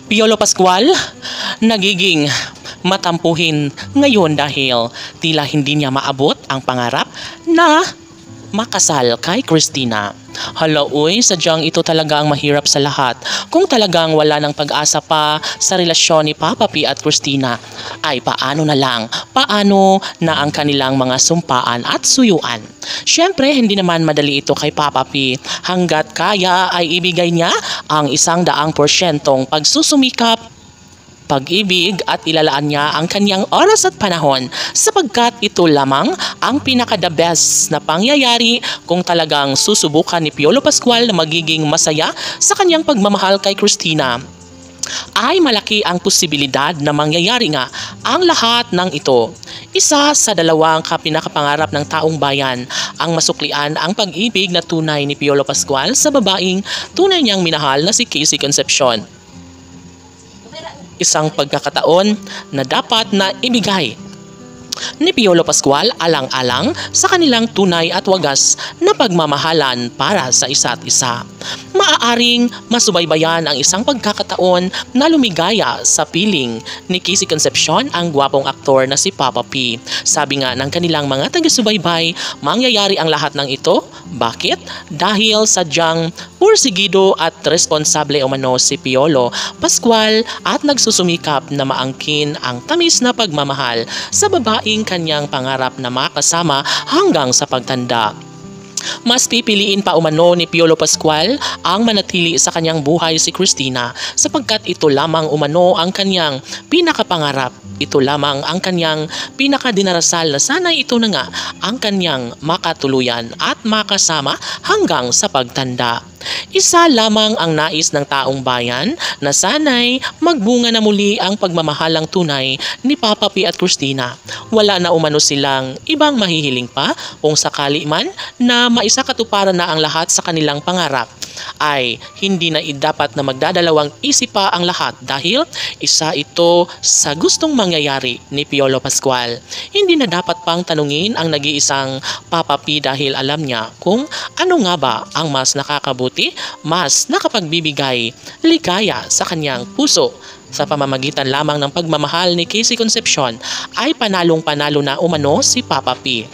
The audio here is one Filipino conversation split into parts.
Piolo Pascual, nagiging matampuhin ngayon dahil tila hindi niya maabot ang pangarap na makasal kay Christina. Hala uy, sadyang ito talaga ang mahirap sa lahat. Kung talagang wala ng pag-asa pa sa relasyon ni Papa P at Christina, ay paano na ang kanilang mga sumpaan at suyuan? Siyempre, hindi naman madali ito kay Papa P. Hanggat kaya ay ibigay niya ang 100% pagsusumikap, pag-ibig at ilalaan niya ang kanyang oras at panahon sapagkat ito lamang ang pinaka-the best na pangyayari kung talagang susubukan ni Piolo Pascual na magiging masaya sa kanyang pagmamahal kay Christina. Ay malaki ang posibilidad na mangyayari nga ang lahat ng ito. Isa sa dalawang pinakapangarap ng taong bayan ang masuklian ang pag-ibig na tunay ni Piolo Pascual sa babaeng tunay niyang minahal na si Casey Concepcion. Isang pagkakataon na dapat na ibigay ni Piolo Pascual alang-alang sa kanilang tunay at wagas na pagmamahalan para sa isa't isa. Maaaring masubaybayan ang isang pagkakataon na lumigaya sa piling ni Casey Concepcion ang gwapong aktor na si Papa P. Sabi nga ng kanilang mga taga-subaybay, mangyayari ang lahat ng ito. Bakit? Dahil sadyang pursigido at responsable umano si Piolo Pascual at nagsusumikap na maangkin ang tamis na pagmamahal sa babaeng kanyang pangarap na makasama hanggang sa pagtanda. Mas pipiliin pa umano ni Piolo Pascual ang manatili sa kanyang buhay si Christina sapagkat ito lamang umano ang kanyang pinakapangarap. Ito lamang ang kanyang pinakadinarasal na sana'y ito na nga ang kanyang makatuluyan at makasama hanggang sa pagtanda. Isa lamang ang nais ng taong bayan na sana'y magbunga na muli ang pagmamahalang tunay ni Papa P at Christina. Wala na umano silang ibang mahihiling pa kung sakali man na maisakatuparan na ang lahat sa kanilang pangarap. Ay hindi na dapat na magdadalawang isip pa ang lahat dahil isa ito sa gustong mangyayari ni Piolo Pascual. Hindi na dapat pang tanungin ang nag-iisang Papa P dahil alam niya kung ano nga ba ang mas nakakabuti, mas nakapagbibigay ligaya sa kanyang puso. Sa pamamagitan lamang ng pagmamahal ni Casey Concepcion ay panalong-panalo na umano si Papa P.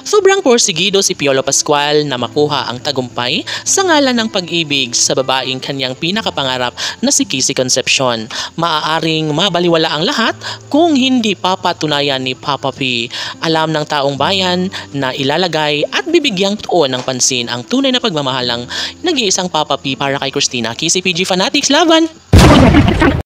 Sobrang porsigido si Piolo Pascual na makuha ang tagumpay sa ngalan ng pag-ibig sa babaeng kanyang pinakapangarap na si Casey Concepcion. Maaaring mabaliwala ang lahat kung hindi papatunayan ni Papa P. Alam ng taong bayan na ilalagay at bibigyang tuon ng pansin ang tunay na pagmamahal ng nag-iisang Papa P para kay Christina. KCPG Fanatics, laban!